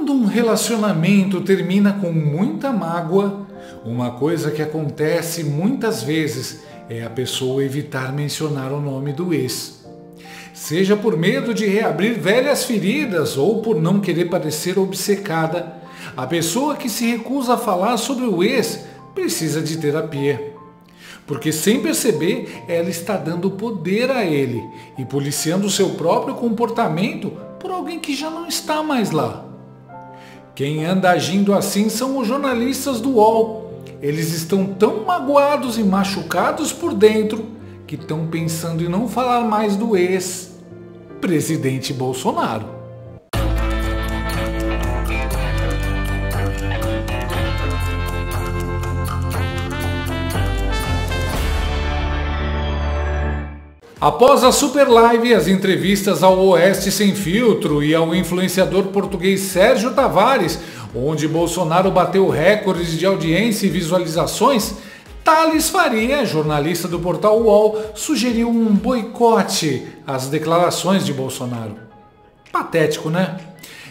Quando um relacionamento termina com muita mágoa, uma coisa que acontece muitas vezes é a pessoa evitar mencionar o nome do ex. Seja por medo de reabrir velhas feridas ou por não querer parecer obcecada, a pessoa que se recusa a falar sobre o ex precisa de terapia. Porque sem perceber, ela está dando poder a ele e policiando seu próprio comportamento por alguém que já não está mais lá. Quem anda agindo assim são os jornalistas do UOL. Eles estão tão magoados e machucados por dentro que estão pensando em não falar mais do ex-presidente Bolsonaro. Após a Super Live, as entrevistas ao Oeste Sem Filtro e ao influenciador português Sérgio Tavares, onde Bolsonaro bateu recordes de audiência e visualizações, Thales Faria, jornalista do portal UOL, sugeriu um boicote às declarações de Bolsonaro. Patético, né?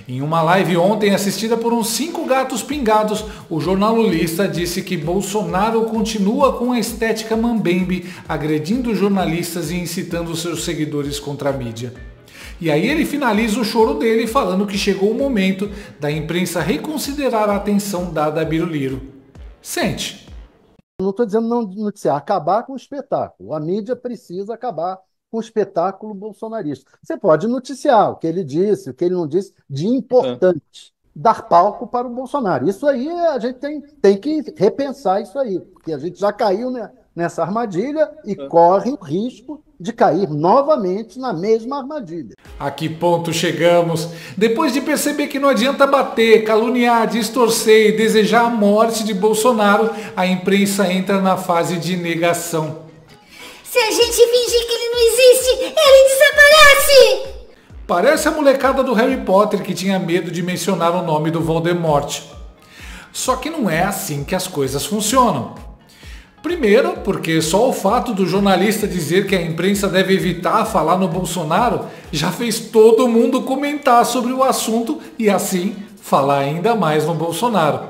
Em uma live ontem assistida por uns 5 gatos pingados, o jornalista disse que Bolsonaro continua com a estética mambembe, agredindo jornalistas e incitando seus seguidores contra a mídia. E aí ele finaliza o choro dele falando que chegou o momento da imprensa reconsiderar a atenção dada a Biruliro. Sente. Não estou dizendo não noticiar, acabar com o espetáculo. A mídia precisa acabar com o espetáculo bolsonarista. Você pode noticiar o que ele disse, o que ele não disse, de importante. Dar palco para o Bolsonaro. Isso aí a gente tem que repensar isso aí, porque a gente já caiu nessa armadilha e corre o risco de cair novamente na mesma armadilha. A que ponto chegamos? Depois de perceber que não adianta bater, caluniar, distorcer e desejar a morte de Bolsonaro, a imprensa entra na fase de negação. Se a gente fingir que ele não existe, ele desaparece! Parece a molecada do Harry Potter que tinha medo de mencionar o nome do Voldemort. Só que não é assim que as coisas funcionam. Primeiro, porque só o fato do jornalista dizer que a imprensa deve evitar falar no Bolsonaro já fez todo mundo comentar sobre o assunto e assim falar ainda mais no Bolsonaro.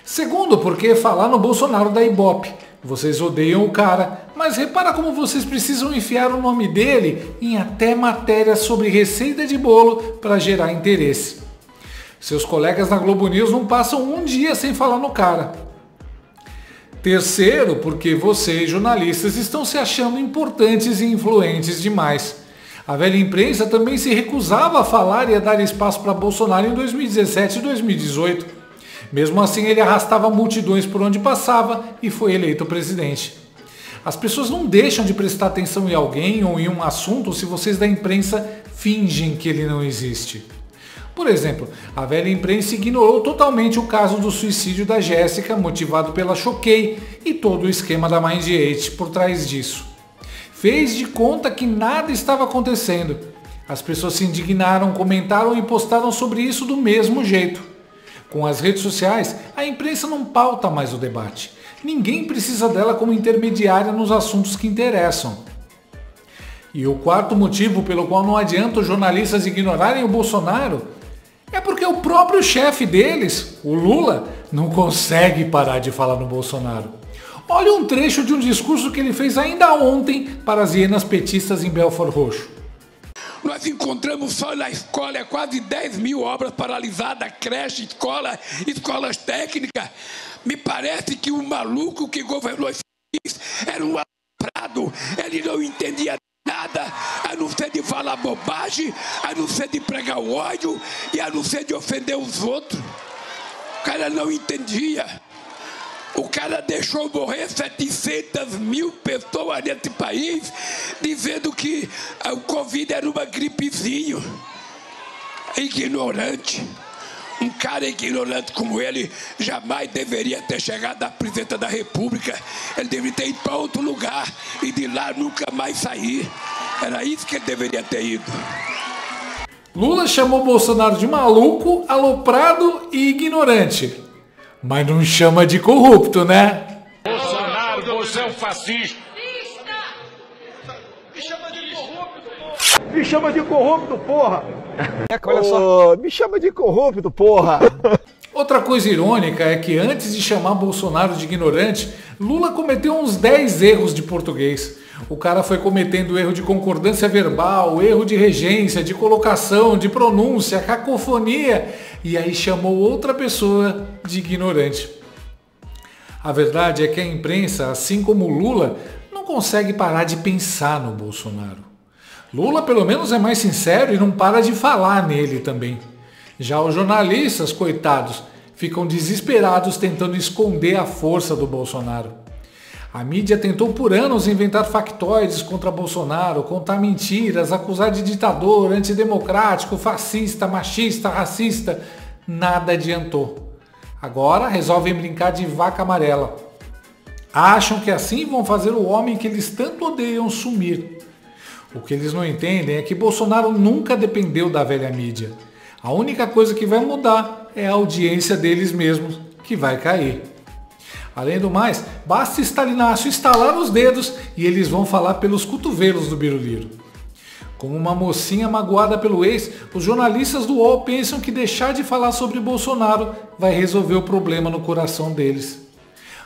Segundo, porque falar no Bolsonaro dá ibope. Vocês odeiam o cara, mas repara como vocês precisam enfiar o nome dele em até matérias sobre receita de bolo para gerar interesse. Seus colegas na Globo News não passam um dia sem falar no cara. Terceiro, porque vocês, jornalistas, estão se achando importantes e influentes demais. A velha imprensa também se recusava a falar e a dar espaço para Bolsonaro em 2017 e 2018. Mesmo assim, ele arrastava multidões por onde passava e foi eleito presidente. As pessoas não deixam de prestar atenção em alguém ou em um assunto se vocês da imprensa fingem que ele não existe. Por exemplo, a velha imprensa ignorou totalmente o caso do suicídio da Jéssica, motivado pela Choquei e todo o esquema da Mind8 por trás disso. Fez de conta que nada estava acontecendo. As pessoas se indignaram, comentaram e postaram sobre isso do mesmo jeito. Com as redes sociais, a imprensa não pauta mais o debate. Ninguém precisa dela como intermediária nos assuntos que interessam. E o quarto motivo pelo qual não adianta os jornalistas ignorarem o Bolsonaro é porque o próprio chefe deles, o Lula, não consegue parar de falar no Bolsonaro. Olha um trecho de um discurso que ele fez ainda ontem para as hienas petistas em Belford Roxo. Nós encontramos só na escola quase 10 mil obras paralisadas, creche, escola, escolas técnicas. Me parece que o maluco que governou esse país era um aloprado. Ele não entendia nada, a não ser de falar bobagem, a não ser de pregar o ódio e a não ser de ofender os outros. O cara não entendia. O cara deixou morrer 700 mil pessoas nesse país, dizendo que o Covid era uma gripezinha. Ignorante. Um cara ignorante como ele jamais deveria ter chegado à presidência da República. Ele deveria ter ido para outro lugar e de lá nunca mais sair. Era isso que ele deveria ter ido. Lula chamou Bolsonaro de maluco, aloprado e ignorante. Mas não chama de corrupto, né? Bolsonaro, você é um fascista. Me chama de corrupto, porra. Olha só, me chama de corrupto, porra! Outra coisa irônica é que antes de chamar Bolsonaro de ignorante, Lula cometeu uns 10 erros de português. O cara foi cometendo erro de concordância verbal, erro de regência, de colocação, de pronúncia, cacofonia, e aí chamou outra pessoa de ignorante. A verdade é que a imprensa, assim como Lula, não consegue parar de pensar no Bolsonaro. Lula pelo menos é mais sincero e não para de falar nele também. Já os jornalistas, coitados, ficam desesperados tentando esconder a força do Bolsonaro. A mídia tentou por anos inventar factoides contra Bolsonaro, contar mentiras, acusar de ditador, antidemocrático, fascista, machista, racista. Nada adiantou. Agora resolvem brincar de vaca amarela. Acham que assim vão fazer o homem que eles tanto odeiam sumir. O que eles não entendem é que Bolsonaro nunca dependeu da velha mídia. A única coisa que vai mudar é a audiência deles mesmos, que vai cair. Além do mais, basta Stalinácio estalar os dedos e eles vão falar pelos cotovelos do Biruliro. Como uma mocinha magoada pelo ex, os jornalistas do UOL pensam que deixar de falar sobre Bolsonaro vai resolver o problema no coração deles.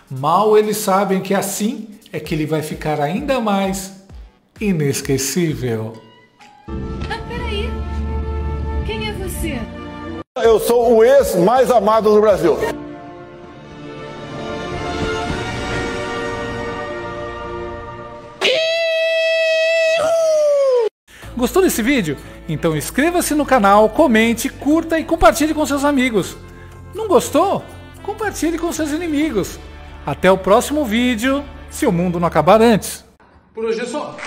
Mal eles sabem que assim é que ele vai ficar ainda mais inesquecível. Peraí. Quem é você? Eu sou o ex mais amado do Brasil. Gostou desse vídeo? Então inscreva-se no canal, comente, curta e compartilhe com seus amigos. Não gostou? Compartilhe com seus inimigos. Até o próximo vídeo, se o mundo não acabar antes. Por hoje é só.